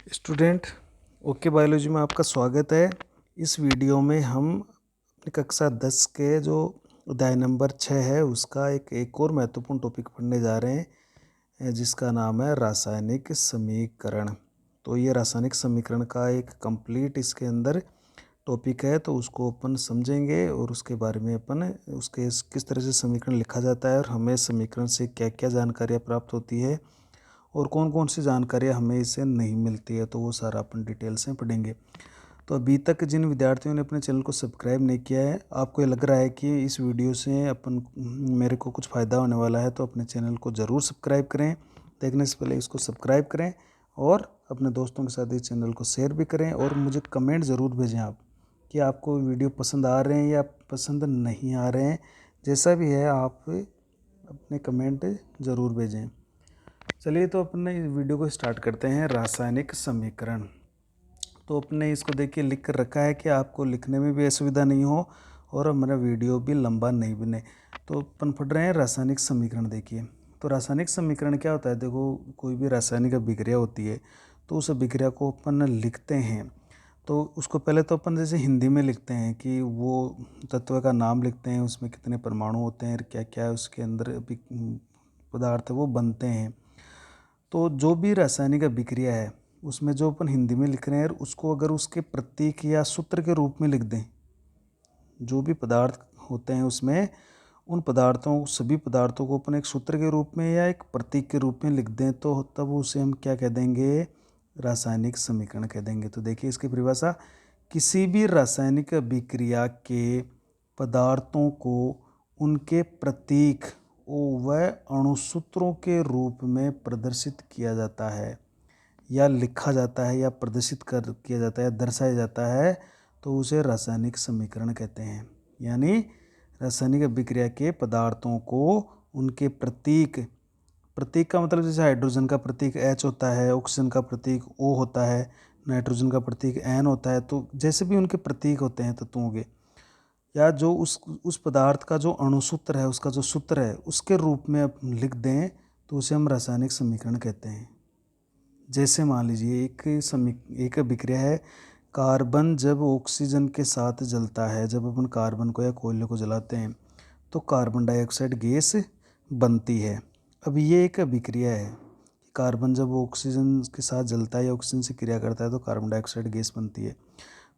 Student, okay biology में आपका स्वागत है। इस वीडियो में हम अपनी कक्षा 10 के जो अध्याय नंबर 6 है उसका एक और महत्वपूर्ण टॉपिक पढ़ने जा रहे हैं जिसका नाम है रासायनिक समीकरण। तो ये रासायनिक समीकरण का एक कंप्लीट इसके अंदर टॉपिक है, तो उसको अपन समझेंगे और उसके बारे में अपन उसके किस तरह से समीकरण लिखा जाता है और हमें समीकरण से क्या क्या जानकारियाँ प्राप्त होती है और कौन कौन सी जानकारियाँ हमें इससे नहीं मिलती है, तो वो सारा अपन डिटेल से पढ़ेंगे। तो अभी तक जिन विद्यार्थियों ने अपने चैनल को सब्सक्राइब नहीं किया है, आपको ये लग रहा है कि इस वीडियो से अपन मेरे को कुछ फ़ायदा होने वाला है, तो अपने चैनल को ज़रूर सब्सक्राइब करें। देखने से पहले इसको सब्सक्राइब करें और अपने दोस्तों के साथ इस चैनल को शेयर भी करें और मुझे कमेंट ज़रूर भेजें आप कि आपको वीडियो पसंद आ रहे हैं या पसंद नहीं आ रहे हैं। जैसा भी है आप अपने कमेंट ज़रूर भेजें। चलिए, तो अपने वीडियो को स्टार्ट करते हैं। रासायनिक समीकरण, तो अपने इसको देखिए लिख कर रखा है कि आपको लिखने में भी असुविधा नहीं हो और हमारा वीडियो भी लंबा नहीं बने। तो अपन पढ़ रहे हैं रासायनिक समीकरण। देखिए, तो रासायनिक समीकरण क्या होता है। देखो, कोई भी रासायनिक अभिक्रिया होती है तो उस अभिक्रिया को अपन लिखते हैं। तो उसको पहले तो अपन जैसे हिंदी में लिखते हैं कि वो तत्व का नाम लिखते हैं, उसमें कितने परमाणु होते हैं, क्या क्या उसके अंदर पदार्थ वो बनते हैं। तो जो भी रासायनिक अभिक्रिया है उसमें जो अपन हिंदी में लिख रहे हैं उसको अगर उसके प्रतीक या सूत्र के रूप में लिख दें, जो भी पदार्थ होते हैं उसमें उन पदार्थों सभी पदार्थों को अपन एक सूत्र के रूप में या एक प्रतीक के रूप में लिख दें तो तब उसे हम क्या कह देंगे, रासायनिक समीकरण कह देंगे। तो देखिए इसकी परिभाषा, किसी भी रासायनिक अभिक्रिया के पदार्थों को उनके प्रतीक व अणुसूत्रों के रूप में प्रदर्शित किया जाता है या लिखा जाता है या प्रदर्शित किया जाता है, दर्शाया जाता है, तो उसे रासायनिक समीकरण कहते हैं। यानी रासायनिक अभिक्रिया के पदार्थों को उनके प्रतीक, प्रतीक का मतलब जैसे हाइड्रोजन का प्रतीक H होता है, ऑक्सीजन का प्रतीक O होता है, नाइट्रोजन का प्रतीक N होता है, तो जैसे भी उनके प्रतीक होते हैं तत्वों के, या जो उस पदार्थ का जो अणुसूत्र है, उसका जो सूत्र है, उसके रूप में आप लिख दें तो उसे हम रासायनिक समीकरण कहते हैं। जैसे मान लीजिए एक अभिक्रिया है, कार्बन जब ऑक्सीजन के साथ जलता है, जब अपन कार्बन को या कोयले को जलाते हैं तो कार्बन डाइऑक्साइड गैस बनती है। अब ये एक अभिक्रिया है, कार्बन जब ऑक्सीजन के साथ जलता है या ऑक्सीजन से क्रिया करता है तो कार्बन डाइऑक्साइड गैस बनती है।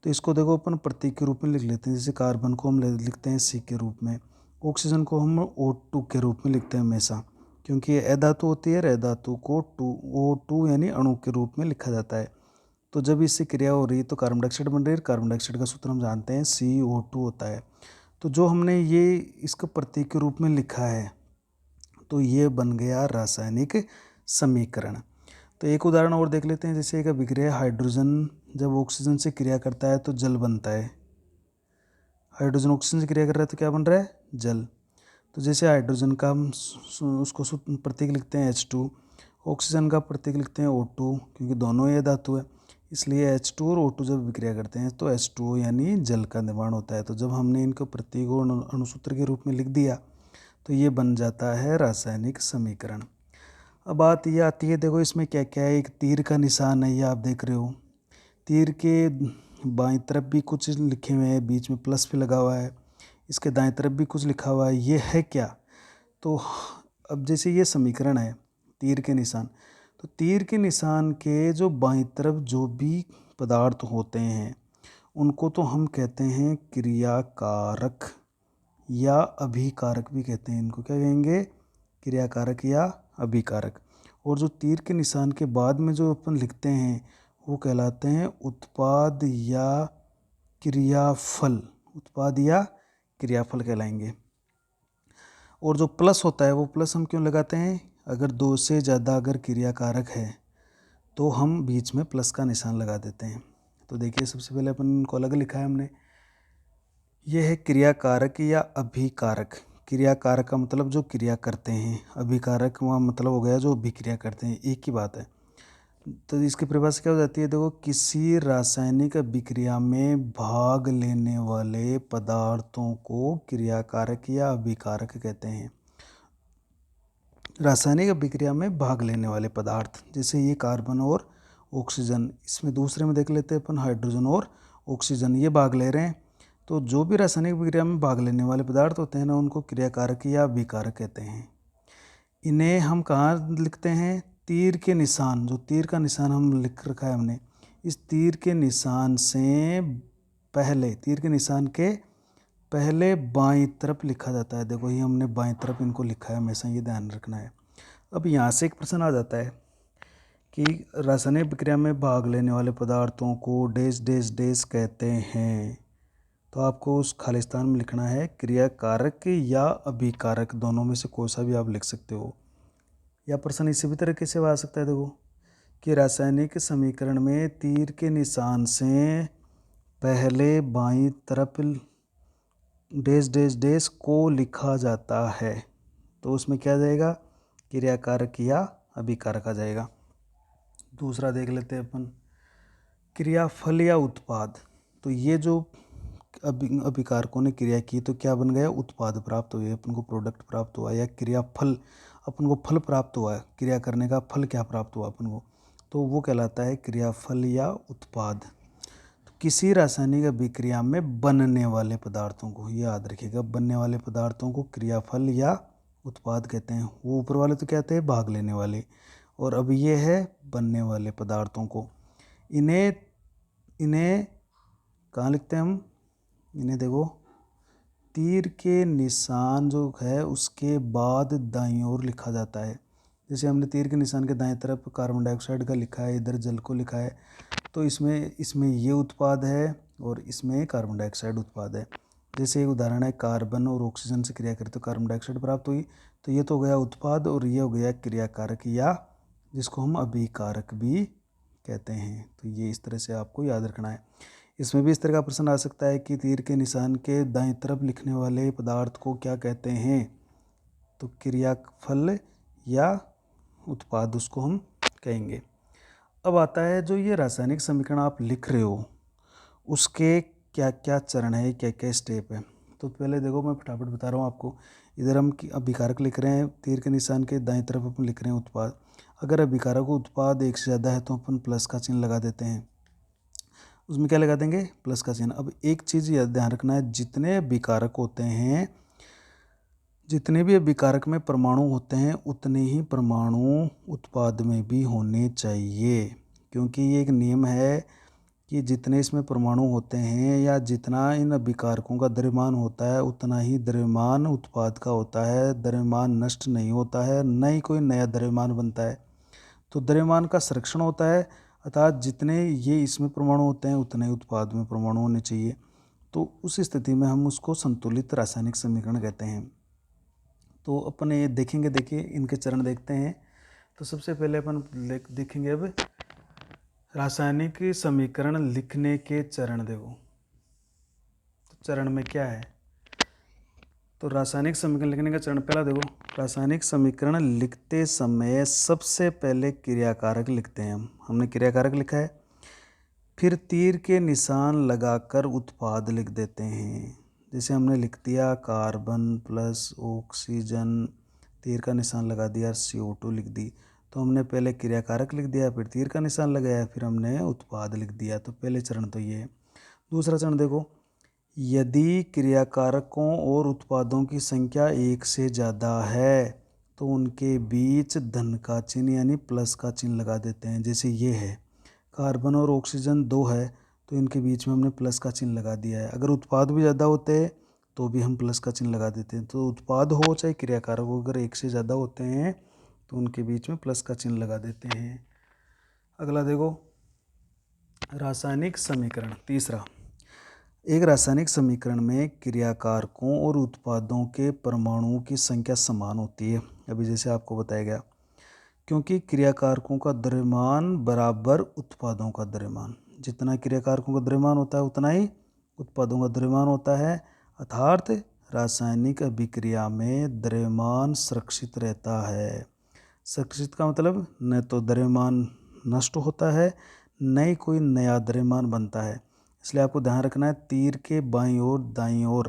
तो इसको देखो अपन प्रतीक के रूप में लिख लेते हैं। जैसे कार्बन को हम लिखते हैं C के रूप में, ऑक्सीजन को हम O2 के रूप में लिखते हैं हमेशा, क्योंकि ये अधातु होती है, अधातु को O2 यानी अणु के रूप में लिखा जाता है। तो जब इससे क्रिया हो रही है तो कार्बन डाइऑक्साइड बन रही है, कार्बन डाइऑक्साइड का सूत्र हम जानते हैं CO2 होता है। तो जो हमने ये इसका प्रतीक के रूप में लिखा है तो ये बन गया रासायनिक समीकरण। तो एक उदाहरण और देख लेते हैं। जैसे एक अभिक्रिया, हाइड्रोजन जब ऑक्सीजन से क्रिया करता है तो जल बनता है। हाइड्रोजन ऑक्सीजन से क्रिया कर रहा है तो क्या बन रहा है, जल। तो जैसे हाइड्रोजन का हम उसको प्रतीक लिखते हैं H2, ऑक्सीजन का प्रतीक लिखते हैं O2, क्योंकि दोनों ये धातु है, इसलिए H2 और O2 जब विक्रिया करते हैं तो H2O यानी जल का निर्माण होता है। तो जब हमने इनको प्रतीक और अणुसूत्र के रूप में लिख दिया तो ये बन जाता है रासायनिक समीकरण। अब बात ये आती है, देखो इसमें क्या क्या है। एक तीर का निशान है, ये आप देख रहे हो। तीर के बाईं तरफ भी कुछ लिखे हुए हैं, बीच में प्लस भी लगा हुआ है, इसके दाएं तरफ भी कुछ लिखा हुआ है। ये है क्या? तो अब जैसे ये समीकरण है तीर के निशान, तो तीर के निशान के जो बाईं तरफ जो भी पदार्थ होते हैं उनको तो हम कहते हैं क्रियाकारक या अभिकारक भी कहते हैं। इनको क्या कहेंगे, क्रियाकारक या अभिकारक। और जो तीर के निशान के बाद में जो अपन लिखते हैं वो कहलाते हैं उत्पाद या क्रियाफल, उत्पाद या क्रियाफल कहलाएंगे। और जो प्लस होता है वो प्लस हम क्यों लगाते हैं, अगर दो से ज़्यादा अगर क्रियाकारक है तो हम बीच में प्लस का निशान लगा देते हैं। तो देखिए सबसे पहले अपन इनको अलग लिखा है हमने। यह है क्रियाकारक या अभिकारक। क्रियाकारक का मतलब जो क्रिया करते हैं, अभिकारक का मतलब हो गया जो अभिक्रिया करते हैं, एक ही बात है। तो इसकी परिभाषा क्या हो जाती है, देखो, किसी रासायनिक अभिक्रिया में भाग लेने वाले पदार्थों को क्रियाकारक या अभिकारक कहते हैं। रासायनिक अभिक्रिया में भाग लेने वाले पदार्थ, जैसे ये कार्बन और ऑक्सीजन। इसमें दूसरे में देख लेते हैं अपन, हाइड्रोजन और ऑक्सीजन ये भाग ले रहे हैं। तो जो भी रासायनिक विक्रिया में भाग लेने वाले पदार्थ होते हैं ना, उनको क्रियाकारक या अभिकारक कहते हैं। इन्हें हम कहाँ लिखते हैं? तीर के निशान, जो तीर का निशान हम लिख रखा है हमने, इस तीर के निशान से पहले, तीर के निशान के पहले बाईं तरफ लिखा जाता है। देखो ये हमने बाईं तरफ इनको लिखा है, हमेशा ये ध्यान रखना है। अब यहाँ से एक प्रश्न आ जाता है कि रासायनिक प्रक्रिया में भाग लेने वाले पदार्थों को डैश डैश डैश कहते हैं। तो आपको उस खालिस्तान में लिखना है क्रियाकारक या अभिकारक, दोनों में से कोई सा भी आप लिख सकते हो। या प्रश्न इसी भी तरीके से आ सकता है, देखो कि रासायनिक समीकरण में तीर के निशान से पहले बाईं तरफ डैश डैश डैश को लिखा जाता है। तो उसमें क्या जाएगा? क्रियाकारक या अभिकारक आ जाएगा। दूसरा देख लेते हैं अपन, क्रियाफल या उत्पाद। तो ये जो अभिकारकों ने क्रिया की तो क्या बन गया? उत्पाद प्राप्त हुए, अपन को प्रोडक्ट प्राप्त हुआ, या क्रियाफल, अपन को फल प्राप्त हुआ है, क्रिया करने का फल क्या प्राप्त हुआ अपन को, तो वो कहलाता है क्रियाफल या उत्पाद। तो किसी रासायनिक अभिक्रिया में बनने वाले पदार्थों को, ये याद रखिएगा, बनने वाले पदार्थों को क्रियाफल या उत्पाद कहते हैं। वो ऊपर वाले तो कहते हैं भाग लेने वाले, और अब ये है बनने वाले पदार्थों को। इन्हें कहाँ लिखते हैं हम? इन्हें देखो, तीर के निशान जो है उसके बाद दाईं ओर लिखा जाता है। जैसे हमने तीर के निशान के दाएं तरफ कार्बन डाइऑक्साइड का लिखा है, इधर जल को लिखा है, तो इसमें ये उत्पाद है और इसमें कार्बन डाइऑक्साइड उत्पाद है। जैसे एक उदाहरण है, कार्बन और ऑक्सीजन से क्रिया करें तो कार्बन डाइऑक्साइड प्राप्त हुई, तो ये तो हो गया उत्पाद, और ये हो गया क्रियाकारक या जिसको हम अभिकारक भी कहते हैं। तो ये इस तरह से आपको याद रखना है। इसमें भी इस तरह का प्रश्न आ सकता है कि तीर के निशान के दाईं तरफ लिखने वाले पदार्थ को क्या कहते हैं? तो क्रियाफल या उत्पाद उसको हम कहेंगे। अब आता है जो ये रासायनिक समीकरण आप लिख रहे हो उसके क्या क्या चरण है, क्या क्या स्टेप है। तो पहले देखो, मैं फटाफट बता रहा हूँ आपको। इधर हम अभिकारक लिख रहे हैं, तीर के निशान के दाईं तरफ अपन लिख रहे हैं उत्पाद। अगर अभिकारक उत्पाद एक से ज़्यादा है तो अपन प्लस का चिन्ह लगा देते हैं। उसमें क्या लगा देंगे? प्लस का चिन्ह। अब एक चीज़ याद ध्यान रखना है, जितने अभिकारक होते हैं, जितने भी अभिकारक में परमाणु होते हैं, उतने ही परमाणु उत्पाद में भी होने चाहिए। क्योंकि ये एक नियम है कि जितने इसमें परमाणु होते हैं या जितना इन अभिकारकों का द्रव्यमान होता है, उतना ही द्रव्यमान उत्पाद का होता है। द्रव्यमान नष्ट नहीं होता है, न ही कोई नया द्रव्यमान बनता है। तो द्रव्यमान का संरक्षण होता है, अर्थात जितने ये इसमें परमाणु होते हैं उतने उत्पाद में परमाणु होने चाहिए। तो उस स्थिति में हम उसको संतुलित रासायनिक समीकरण कहते हैं। तो अपन ये देखेंगे, देखिए इनके चरण देखते हैं। तो सबसे पहले अपन देखेंगे अब रासायनिक समीकरण लिखने के चरण। देखो तो चरण में क्या है, तो रासायनिक समीकरण लिखने का चरण पहला देखो, रासायनिक समीकरण लिखते समय सबसे पहले क्रियाकारक लिखते हैं हमने क्रियाकारक लिखा है, फिर तीर के निशान लगाकर उत्पाद लिख देते हैं। जैसे हमने लिख दिया कार्बन प्लस ऑक्सीजन, तीर का निशान लगा दिया, CO2 लिख दी। तो हमने पहले क्रियाकारक लिख दिया, फिर तीर का निशान लगाया, फिर हमने उत्पाद लिख दिया। तो पहले चरण तो ये है। दूसरा चरण देखो, यदि क्रियाकारकों और उत्पादों की संख्या एक से ज़्यादा है तो उनके बीच धन का चिन्ह यानी प्लस का चिन्ह लगा देते हैं। जैसे ये है, कार्बन और ऑक्सीजन 2 है तो इनके बीच में हमने प्लस का चिन्ह लगा दिया है। अगर उत्पाद भी ज़्यादा होते हैं तो भी हम प्लस का चिन्ह लगा देते हैं। तो उत्पाद हो चाहे क्रियाकारक हो, अगर एक से ज़्यादा होते हैं तो उनके बीच में प्लस का चिन्ह लगा देते हैं। अगला देखो, रासायनिक समीकरण तीसरा। एक रासायनिक समीकरण में क्रियाकारकों और उत्पादों के परमाणुओं की संख्या समान होती है। अभी जैसे आपको बताया गया, क्योंकि क्रियाकारकों का द्रव्यमान बराबर उत्पादों का द्रव्यमान। जितना क्रियाकारकों का द्रव्यमान होता है उतना ही उत्पादों का द्रव्यमान होता है। अर्थात रासायनिक अभिक्रिया में द्रव्यमान सुरक्षित रहता है। सुरक्षित का मतलब न तो द्रव्यमान नष्ट होता है, न ही कोई नया द्रव्यमान बनता है। इसलिए आपको ध्यान रखना है, तीर के बाईं ओर दाईं ओर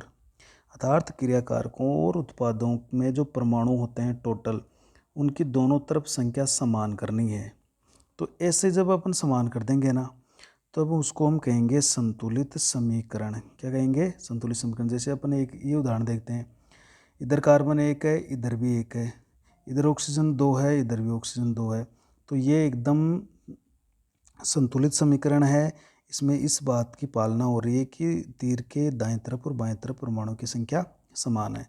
अर्थात क्रियाकारकों और उत्पादों में जो परमाणु होते हैं टोटल, उनकी दोनों तरफ संख्या समान करनी है। तो ऐसे जब अपन समान कर देंगे ना, तो अब उसको हम कहेंगे संतुलित समीकरण। क्या कहेंगे? संतुलित समीकरण। जैसे अपन एक ये उदाहरण देखते हैं, इधर कार्बन 1 है, इधर भी 1 है, इधर ऑक्सीजन 2 है, इधर भी ऑक्सीजन 2 है। तो ये एकदम संतुलित समीकरण है। इसमें इस बात की पालना हो रही है कि तीर के दाएं तरफ और बाएं तरफ परमाणु की संख्या समान है।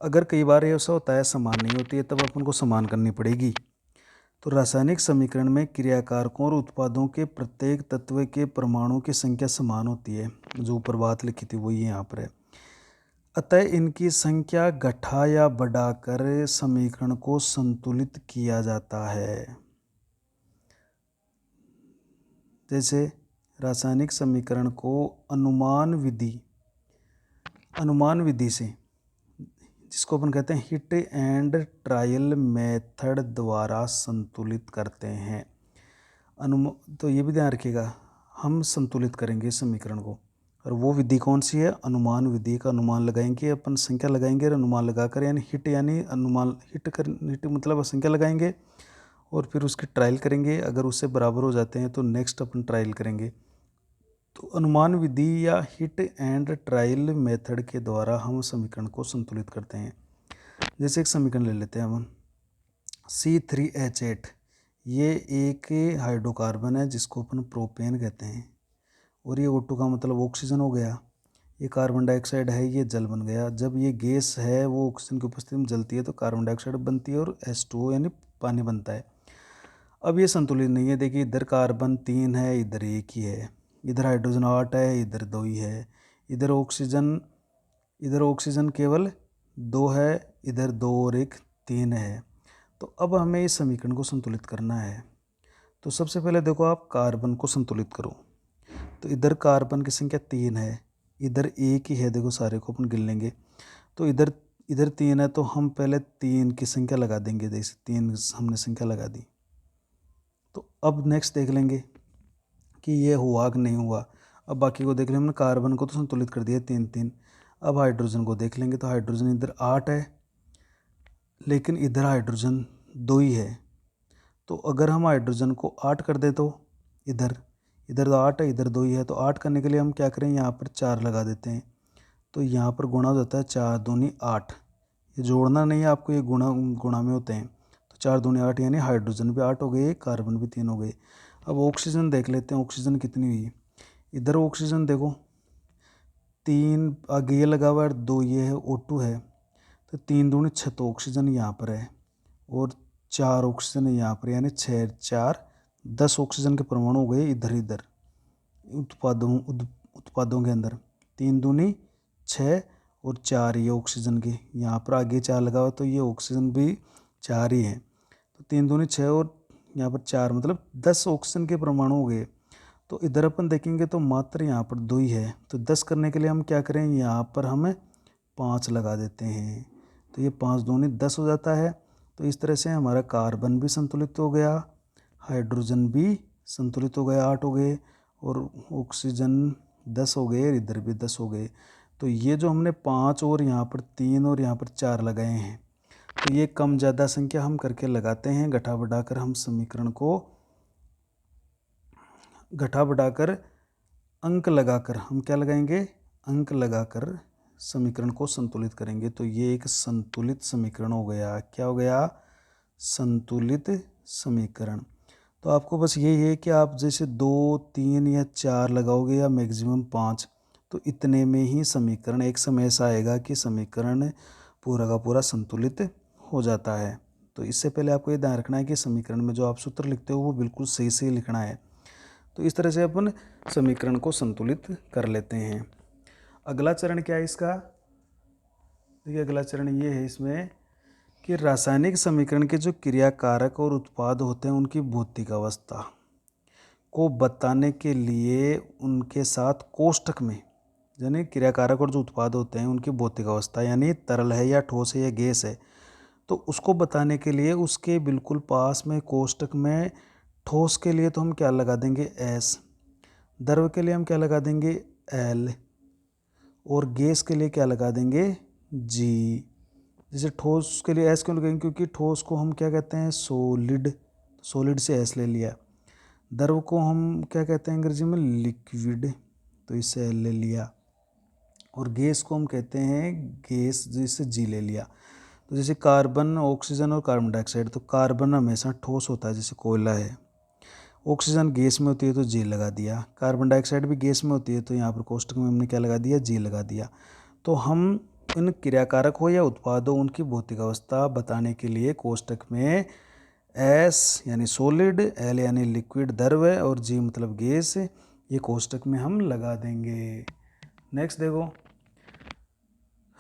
अगर कई बार ऐसा होता है समान नहीं होती है, तब अपन को समान करनी पड़ेगी। तो रासायनिक समीकरण में क्रियाकारकों और उत्पादों के प्रत्येक तत्व के परमाणु की संख्या समान होती है। जो ऊपर बात लिखी थी वही यहाँ पर है। अतः इनकी संख्या घटा या बढ़ाकर समीकरण को संतुलित किया जाता है। जैसे रासायनिक समीकरण को अनुमान विधि से, जिसको अपन कहते हैं हिट एंड ट्रायल मेथड द्वारा संतुलित करते हैं। तो ये भी ध्यान रखिएगा, हम संतुलित करेंगे समीकरण को, और वो विधि कौन सी है? अनुमान विधि का अनुमान लगाएंगे अपन, संख्या लगाएंगे और अनुमान लगाकर, यानी हिट मतलब संख्या लगाएंगे और फिर उसकी ट्रायल करेंगे। अगर उससे बराबर हो जाते हैं तो नेक्स्ट अपन ट्रायल करेंगे। तो अनुमान विधि या हिट एंड ट्रायल मेथड के द्वारा हम समीकरण को संतुलित करते हैं। जैसे एक समीकरण ले लेते हैं हम, C3H8, ये एक हाइड्रोकार्बन है जिसको अपन प्रोपेन कहते हैं, और ये O2 का मतलब ऑक्सीजन हो गया। ये कार्बन डाइऑक्साइड है, ये जल बन गया। जब ये गैस है वो ऑक्सीजन की उपस्थिति में जलती है तो कार्बन डाइऑक्साइड बनती है और H2O यानी पानी बनता है। अब ये संतुलित नहीं है। देखिए इधर कार्बन 3 है, इधर 1 ही है, इधर हाइड्रोजन 8 है, इधर 2 ही है, इधर ऑक्सीजन केवल 2 है, इधर 2 और 1 3 है। तो अब हमें इस समीकरण को संतुलित करना है। तो सबसे पहले देखो आप कार्बन को संतुलित करो। तो इधर कार्बन की संख्या 3 है, इधर 1 ही है, देखो सारे को अपन गिन लेंगे। तो इधर 3 है, तो हम पहले 3 की संख्या लगा देंगे। जैसे 3 हमने संख्या लगा दी। तो अब नेक्स्ट देख लेंगे कि ये हुआ कि नहीं हुआ। अब बाकी को देख लेंगे। हमने कार्बन को तो संतुलित कर दिया 3-3। अब हाइड्रोजन को देख लेंगे। तो हाइड्रोजन इधर 8 है, लेकिन इधर हाइड्रोजन 2 ही है। तो अगर हम हाइड्रोजन को 8 कर दे तो इधर तो 8 है, इधर 2 ही है। तो 8 करने के लिए हम क्या करें, यहाँ पर 4 लगा देते हैं। तो यहाँ पर गुणा हो जाता है 4 दूनी 8। ये जोड़ना नहीं है आपको, ये गुणा में होते हैं। तो 4 दूनी 8, यानी हाइड्रोजन भी 8 हो गए, कार्बन भी 3 हो गए। अब ऑक्सीजन देख लेते हैं, ऑक्सीजन कितनी हुई। इधर ऑक्सीजन देखो 3 आगे ये लगा हुआ है, 2 ये है, O2 है। तो 3 दूनी 6, तो ऑक्सीजन यहाँ पर है और 4 ऑक्सीजन है यहाँ पर, यानी 6 4 10 ऑक्सीजन के परमाणु हो गए इधर उत्पादों के अंदर। 3 दूनी 6 और 4 ये ऑक्सीजन के, यहाँ पर आगे 4 लगा हुआ, तो ये ऑक्सीजन भी 4 ही है। तो 3 दूनी 6 और यहाँ पर 4, मतलब 10 ऑक्सीजन के परमाणु हो गए। तो इधर अपन देखेंगे तो मात्र यहाँ पर 2 ही है। तो 10 करने के लिए हम क्या करें, यहाँ पर हम 5 लगा देते हैं। तो ये 5 दूनी 10 हो जाता है। तो इस तरह से हमारा कार्बन भी संतुलित हो गया, हाइड्रोजन भी संतुलित हो गया, 8 हो गए, और ऑक्सीजन 10 हो गए, और इधर भी 10 हो गए। तो ये जो हमने 5 और यहाँ पर 3 और यहाँ पर 4 लगाए हैं, तो ये कम ज़्यादा संख्या हम करके लगाते हैं। घटा बढ़ाकर हम समीकरण को अंक लगाकर हम क्या लगाएंगे, अंक लगाकर समीकरण को संतुलित करेंगे। तो ये एक संतुलित समीकरण हो गया। क्या हो गया? संतुलित समीकरण। तो आपको बस यही है कि आप जैसे 2 3 या 4 लगाओगे या मैक्सिमम 5, तो इतने में ही समीकरण, एक समय ऐसा आएगा कि समीकरण पूरा का पूरा संतुलित हो जाता है। तो इससे पहले आपको ये ध्यान रखना है कि समीकरण में जो आप सूत्र लिखते हो वो बिल्कुल सही से लिखना है। तो इस तरह से अपन समीकरण को संतुलित कर लेते हैं। अगला चरण क्या है इसका? देखिए अगला चरण ये है इसमें कि रासायनिक समीकरण के जो क्रियाकारक और उत्पाद होते हैं उनकी भौतिक अवस्था को बताने के लिए उनके साथ कोष्ठक में, यानी क्रियाकारक और जो उत्पाद होते हैं उनकी भौतिक अवस्था, यानी तरल है या ठोस है या गैस है, तो उसको बताने के लिए उसके बिल्कुल पास में कोष्ठक में ठोस के लिए तो हम क्या लगा देंगे, S। द्रव के लिए हम क्या लगा देंगे, L। और गैस के लिए क्या लगा देंगे, G। जैसे ठोस के लिए S क्यों लगाएंगे, क्योंकि ठोस को हम क्या कहते हैं, सॉलिड। सॉलिड से S ले लिया। द्रव को हम क्या कहते हैं अंग्रेजी में? लिक्विड, तो इससे एल ले लिया। और गैस को हम कहते हैं गैस, जिससे जी ले लिया। तो जैसे कार्बन, ऑक्सीजन और कार्बन डाइऑक्साइड, तो कार्बन हमेशा ठोस होता है जैसे कोयला है, ऑक्सीजन गैस में होती है तो जी लगा दिया, कार्बन डाइऑक्साइड भी गैस में होती है तो यहाँ पर कोष्टक में हमने क्या लगा दिया? जी लगा दिया। तो हम इन क्रियाकारक हो या उत्पाद हो उनकी भौतिक अवस्था बताने के लिए कोष्टक में एस यानी सॉलिड, एल यानी लिक्विड द्रव और जी मतलब गैस, ये कोष्टक में हम लगा देंगे। नेक्स्ट देखो,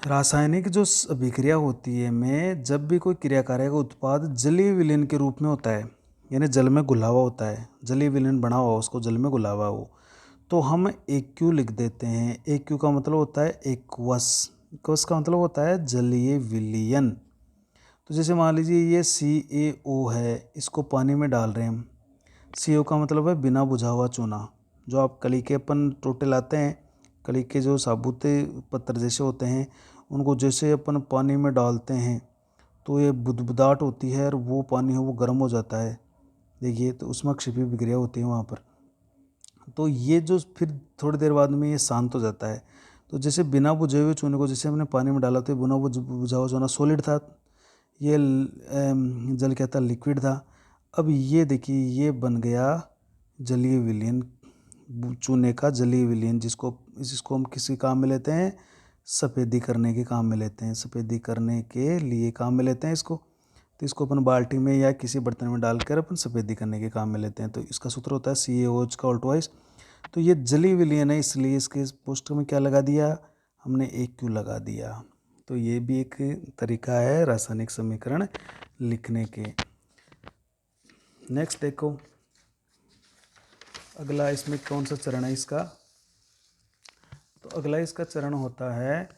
रासायनिक जो अभिक्रिया होती है में जब भी कोई क्रियाकारक उत्पाद जलीय विलयन के रूप में होता है, यानी जल में घुला हुआ होता है, जलीय विलयन बना हुआ उसको जल में घुला हुआ हो, तो हम AQ लिख देते हैं। AQ का मतलब होता है एक्वस, एक्वस का मतलब होता है जलीय विलयन। तो जैसे मान लीजिए ये CaO है, इसको पानी में डाल रहे हैं हम, CO का मतलब है बिना बुझा हुआ चूना। जो आप कली के अपन टोटे लाते हैं, कली के जो साबुत पत्थर जैसे होते हैं, उनको जैसे अपन पानी में डालते हैं तो ये बुदबुदाहट होती है और वो पानी है वो गर्म हो जाता है। देखिए, तो उसमें क्षिपी विक्रिया होती है वहाँ पर। तो ये जो फिर थोड़ी देर बाद में ये शांत हो जाता है। तो जैसे बिना बुझे हुए चूने को जैसे हमने पानी में डाला तो ये बिना बुझा हुआ चूना सॉलिड था, ये जल क्या था? लिक्विड था। अब ये देखिए ये बन गया जलीय विलयन, चूने का जलीय विलयन, जिसको हम किसी काम में लेते हैं? सफ़ेदी करने के काम में लेते हैं, सफ़ेदी करने के लिए काम में लेते हैं इसको। तो इसको अपन बाल्टी में या किसी बर्तन में डालकर अपन सफ़ेदी करने के काम में लेते हैं। तो इसका सूत्र होता है CaOH का ऑल्टवाइज। तो ये जलीय विलयन है, इसलिए इसके पोस्टर में क्या लगा दिया? हमने AQ लगा दिया। तो ये भी एक तरीका है रासायनिक समीकरण लिखने के। नेक्स्ट देखो, अगला इसमें कौन सा चरण है इसका? तो अगला इसका चरण होता है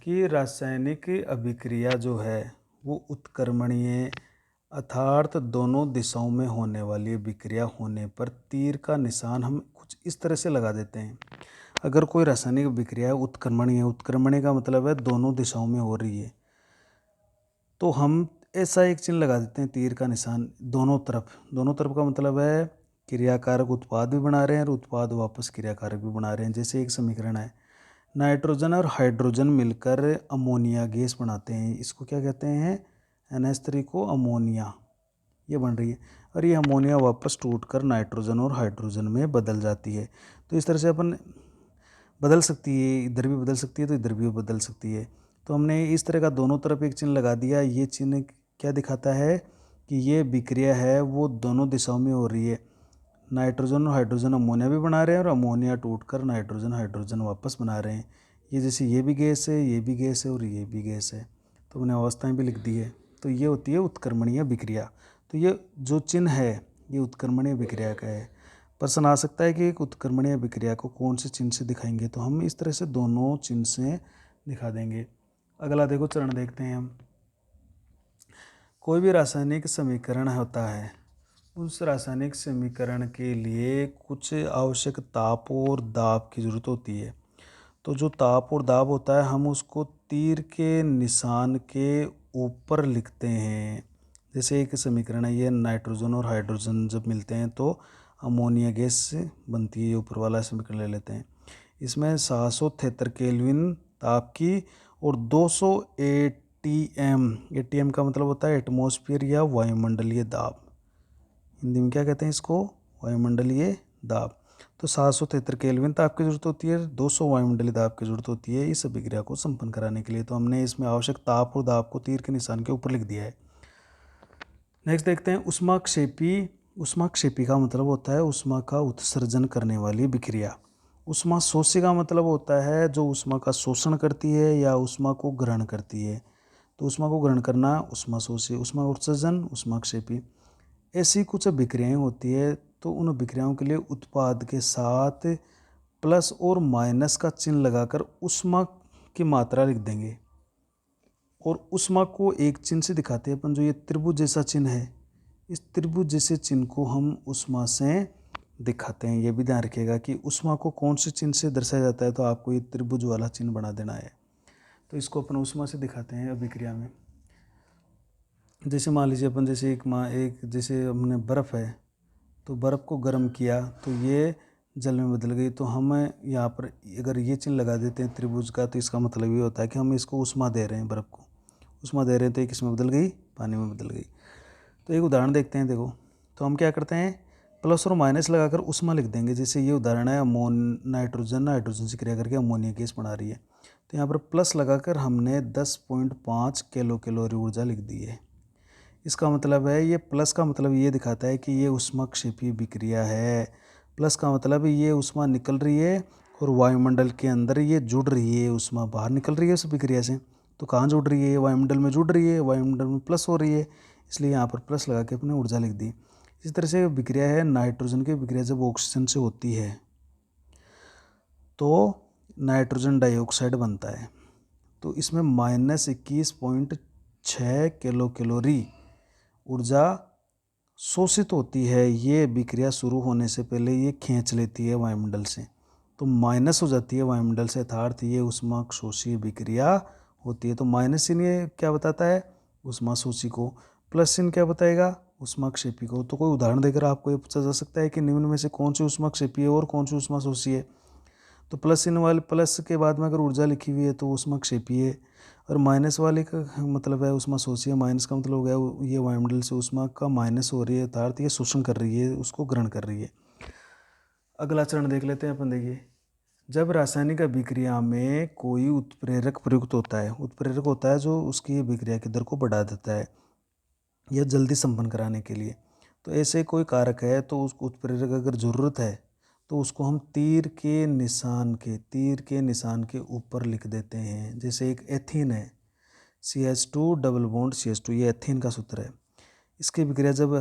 कि रासायनिक अभिक्रिया जो है वो उत्क्रमणीय, अर्थात दोनों दिशाओं में होने वाली अभिक्रिया होने पर तीर का निशान हम कुछ इस तरह से लगा देते हैं। अगर कोई रासायनिक अभिक्रिया है उत्क्रमणीय, उत्क्रमणीय का मतलब है दोनों दिशाओं में हो रही है, तो हम ऐसा एक चिन्ह लगा देते हैं तीर का निशान दोनों तरफ। दोनों तरफ का मतलब है क्रियाकारक उत्पाद भी बना रहे हैं और उत्पाद वापस क्रियाकारक भी बना रहे हैं। जैसे एक समीकरण है, नाइट्रोजन और हाइड्रोजन मिलकर अमोनिया गैस बनाते हैं, इसको क्या कहते हैं? NH3 को अमोनिया, ये बन रही है। और ये अमोनिया वापस टूटकर नाइट्रोजन और हाइड्रोजन में बदल जाती है। तो इस तरह से अपन बदल सकती है, इधर भी बदल सकती है तो इधर भी बदल सकती है। तो हमने इस तरह का दोनों तरफ एक चिन्ह लगा दिया। ये चिन्ह क्या दिखाता है? कि ये विक्रिया है वो दोनों दिशाओं में हो रही है। नाइट्रोजन और हाइड्रोजन अमोनिया भी बना रहे हैं और अमोनिया टूटकर नाइट्रोजन हाइड्रोजन वापस बना रहे हैं। ये जैसे ये भी गैस है, ये भी गैस है और ये भी गैस है, तो हमने अवस्थाएं भी लिख दी है। तो ये होती है उत्क्रमणीय विक्रिया। तो ये जो चिन्ह है ये उत्क्रमणीय विक्रिया का है। प्रश्न आ सकता है कि एक उत्क्रमणीय विक्रिया को कौन से चिन्ह से दिखाएंगे? तो हम इस तरह से दोनों चिन्ह से दिखा देंगे। अगला देखो चरण देखते हैं हम। कोई भी रासायनिक समीकरण होता है, उस रासायनिक समीकरण के लिए कुछ आवश्यक ताप और दाब की ज़रूरत होती है। तो जो ताप और दाब होता है हम उसको तीर के निशान के ऊपर लिखते हैं। जैसे एक समीकरण है ये, नाइट्रोजन और हाइड्रोजन जब मिलते हैं तो अमोनिया गैस बनती है, ये ऊपर वाला समीकरण ले लेते हैं। इसमें 773 केल्विन ताप की और 200 ATM, ATM का मतलब होता है एटमॉस्फेयर या वायुमंडलीय दाब, हिंदी में क्या कहते हैं इसको? वायुमंडलीय दाब। तो 773 केल्विन ताप की जरूरत होती है, 200 वायुमंडलीय दाब की जरूरत होती है इस अभिक्रिया को संपन्न कराने के लिए। तो हमने इसमें आवश्यक ताप और दाब को तीर के निशान के ऊपर लिख दिया है। नेक्स्ट देखते हैं ऊष्माक्षेपी। ऊष्माक्षेपी का मतलब होता है ऊष्मा का उत्सर्जन करने वाली विक्रिया। ऊष्मा शोषी का मतलब होता है जो ऊष्मा का शोषण करती है या ऊष्मा को ग्रहण करती है। तो ऊष्मा को ग्रहण करना ऊष्मा शोषी, ऊष्मा उत्सर्जन ऊष्माक्षेपी। ऐसी कुछ विक्रियाएं होती है तो उन विक्रियाओं के लिए उत्पाद के साथ प्लस और माइनस का चिन्ह लगाकर ऊष्मा की मात्रा लिख देंगे। और ऊष्मा को एक चिन्ह से दिखाते हैं अपन, जो ये त्रिभुज जैसा चिन्ह है, इस त्रिभुज जैसे चिन्ह को हम ऊष्मा से दिखाते हैं। ये भी ध्यान रखिएगा कि ऊष्मा को कौन से चिन्ह से दर्शाया जाता है, तो आपको ये त्रिभुज वाला चिन्ह बना देना है। तो इसको अपन ऊष्मा से दिखाते हैं अभिक्रिया में। जैसे मान लीजिए अपन जैसे एक जैसे हमने बर्फ़ है, तो बर्फ़ को गर्म किया तो ये जल में बदल गई। तो हम यहाँ पर अगर ये चिन्ह लगा देते हैं त्रिभुज का, तो इसका मतलब ये होता है कि हम इसको ऊष्मा दे रहे हैं, बर्फ़ को ऊष्मा दे रहे हैं, तो ये किस में बदल गई, पानी में बदल गई। तो एक उदाहरण देखते हैं। देखो, तो हम क्या करते हैं, प्लस और माइनस लगाकर ऊष्मा लिख देंगे। जैसे ये उदाहरण है, नाइट्रोजन से क्रिया करके अमोनिया गैस बना रही है। तो यहाँ पर प्लस लगाकर हमने 10.5 किलो कैलोरी ऊर्जा लिख दी है। इसका मतलब है, ये प्लस का मतलब ये दिखाता है कि ये ऊष्माक्षेपीय विक्रिया है। प्लस का मतलब ये ऊष्मा निकल रही है और वायुमंडल के अंदर ये जुड़ रही है, ऊष्मा बाहर निकल रही है उस विक्रिया से। तो कहाँ जुड़ रही है, वायुमंडल में जुड़ रही है, वायुमंडल में प्लस हो रही है, इसलिए यहाँ पर प्लस लगा के अपने ऊर्जा लिख दी। इस तरह से विक्रिया है नाइट्रोजन की विक्रिया जब ऑक्सीजन से होती है तो नाइट्रोजन डाइऑक्साइड बनता है। तो इसमें -21.6 किलो कैलोरी ऊर्जा शोषित होती है। ये विक्रिया शुरू होने से पहले ये खींच लेती है वायुमंडल से, तो माइनस हो जाती है वायुमंडल से, अर्थात ये ऊष्माक्षोषी विक्रिया होती है। तो माइनस चिन्ह ये क्या बताता है, ऊष्माशोषी को, प्लस चिन्ह क्या बताएगा, ऊष्माक्षेपी को। तो कोई उदाहरण देकर आपको ये पूछा जा सकता है कि निम्न में से कौन सी ऊष्माक्षेपी है और कौन सी ऊष्माशोषी है। तो प्लस चिन्ह वाले, प्लस के बाद में अगर ऊर्जा लिखी हुई है तो ऊष्माक्षेपी है, और माइनस वाले का मतलब है ऊष्माशोषी है। माइनस का मतलब हो गया ये वायुमंडल से ऊष्मा का माइनस हो रही है, अर्थात ये शोषण कर रही है, उसको ग्रहण कर रही है। अगला चरण देख लेते हैं अपन। देखिए, जब रासायनिक अभिक्रिया में कोई उत्प्रेरक प्रयुक्त होता है, उत्प्रेरक होता है जो उसकी अभिक्रिया की दर को बढ़ा देता है या जल्दी संपन्न कराने के लिए, तो ऐसे कोई कारक है तो उस उत्प्रेरक अगर ज़रूरत है तो उसको हम तीर के निशान के ऊपर लिख देते हैं। जैसे एक एथीन है, CH2 डबल बॉन्ड CH2, ये एथीन का सूत्र है। इसकी विक्रिया जब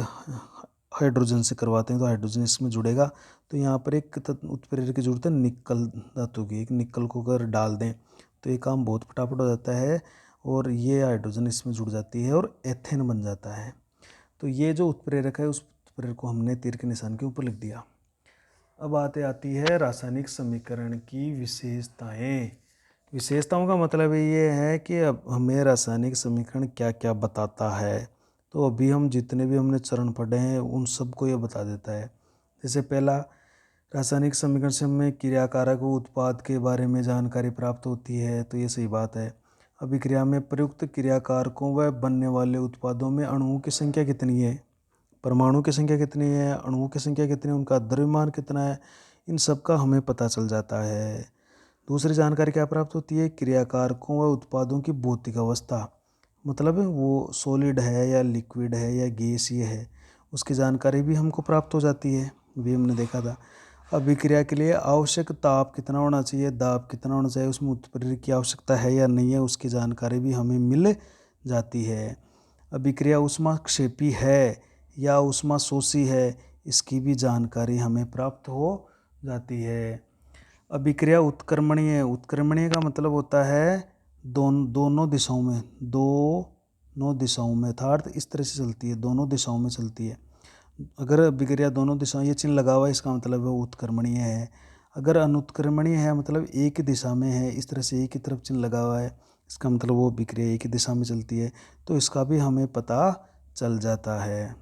हाइड्रोजन से करवाते हैं तो हाइड्रोजन इसमें जुड़ेगा। तो यहाँ पर एक उत्प्रेरक की जरूरत है निकल धातु की। एक निकल को अगर डाल दें तो ये काम बहुत फटाफट हो जाता है और ये हाइड्रोजन इसमें जुड़ जाती है और एथेन बन जाता है। तो ये जो उत्प्रेरक है उस उत्प्रेरक को हमने तीर के निशान के ऊपर लिख दिया। अब आती है रासायनिक समीकरण की विशेषताएं। विशेषताओं का मतलब ये है कि अब हमें रासायनिक समीकरण क्या क्या बताता है। तो अभी हम जितने भी हमने चरण पढ़े हैं उन सबको ये बता देता है। जैसे पहला, रासायनिक समीकरण से हमें क्रियाकारक उत्पाद के बारे में जानकारी प्राप्त होती है, तो ये सही बात है। अभिक्रिया में प्रयुक्त क्रियाकारकों व बनने वाले उत्पादों में अणुओं की संख्या कितनी है, परमाणु की संख्या कितनी है, अणुओं की संख्या कितनी है, उनका द्रव्यमान कितना है, इन सब का हमें पता चल जाता है। दूसरी जानकारी क्या प्राप्त होती है, क्रियाकारकों व उत्पादों की भौतिक अवस्था, मतलब वो सॉलिड है या लिक्विड है या गैसीय है, उसकी जानकारी भी हमको प्राप्त हो जाती है, भी हमने देखा था। अभिक्रिया के लिए आवश्यक ताप कितना होना चाहिए, दाब कितना होना चाहिए, उसमें उत्प्रेरक की आवश्यकता है या नहीं है, उसकी जानकारी भी हमें मिल जाती है। अभिक्रिया ऊष्माक्षेपी है या ऊष्माशोषी है, इसकी भी जानकारी हमें प्राप्त हो जाती है। अभिक्रिया उत्क्रमणीय है। उत्क्रमणीय का मतलब होता है दोनों दिशाओं में, अर्थात इस तरह से चलती है, दोनों दिशाओं में चलती है। अगर अभिक्रिया दोनों दिशाओं, ये चिन्ह लगा हुआ है, इसका मतलब है वो उत्क्रमणीय है। अगर अनुत्क्रमणीय है मतलब एक ही दिशा में है, इस तरह से एक ही तरफ चिन्ह लगा हुआ है, इसका मतलब वो अभिक्रिया एक ही दिशा में चलती है, तो इसका भी हमें पता चल जाता है।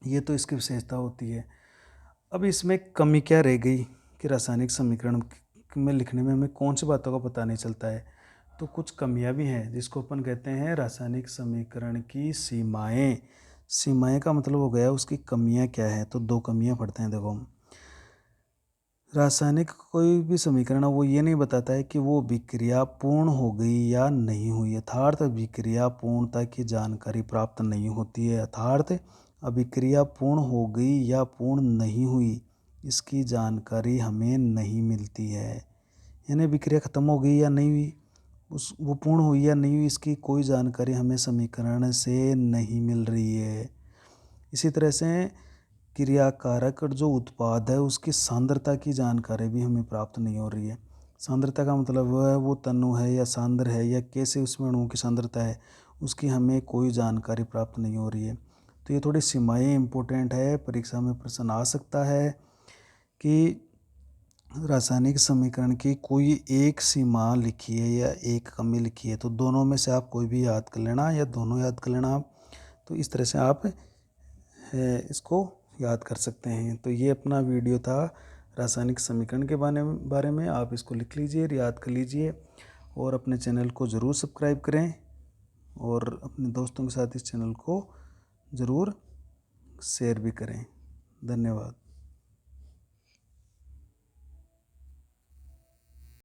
ये तो इसकी विशेषता होती है। अब इसमें कमी क्या रह गई कि रासायनिक समीकरण में लिखने में हमें कौन सी बातों का पता नहीं चलता है। तो कुछ कमियां भी हैं जिसको अपन कहते हैं रासायनिक समीकरण की सीमाएं। सीमाएं का मतलब हो गया उसकी कमियां क्या है। तो दो कमियां पढ़ते हैं। देखो, रासायनिक कोई भी समीकरण है वो ये नहीं बताता है कि वो विक्रिया पूर्ण हो गई या नहीं हुई, अर्थात विक्रिया पूर्णता की जानकारी प्राप्त नहीं होती है। अर्थात अभिक्रिया पूर्ण हो गई या पूर्ण नहीं हुई, इसकी जानकारी हमें नहीं मिलती है। यानी विक्रिया खत्म हो गई या नहीं हुई, वो पूर्ण हुई या नहीं हुई, इसकी कोई जानकारी हमें समीकरण से नहीं मिल रही है। इसी तरह से क्रियाकारक जो उत्पाद है उसकी सांद्रता की जानकारी भी हमें प्राप्त नहीं हो रही है। सांद्रता का मतलब वो तनु है या सांद्र है या कैसे उसमें अणुओं की सांद्रता है, उसकी हमें कोई जानकारी प्राप्त नहीं हो रही है। तो ये थोड़ी सीमाएं इम्पोर्टेंट है, परीक्षा में प्रश्न आ सकता है कि रासायनिक समीकरण की कोई एक सीमा लिखी है या एक कमी लिखी है, तो दोनों में से आप कोई भी याद कर लेना या दोनों याद कर लेना आप। तो इस तरह से आप इसको याद कर सकते हैं। तो ये अपना वीडियो था रासायनिक समीकरण के बारे में। आप इसको लिख लीजिए, याद कर लीजिए और अपने चैनल को ज़रूर सब्सक्राइब करें और अपने दोस्तों के साथ इस चैनल को ज़रूर शेयर भी करें। धन्यवाद।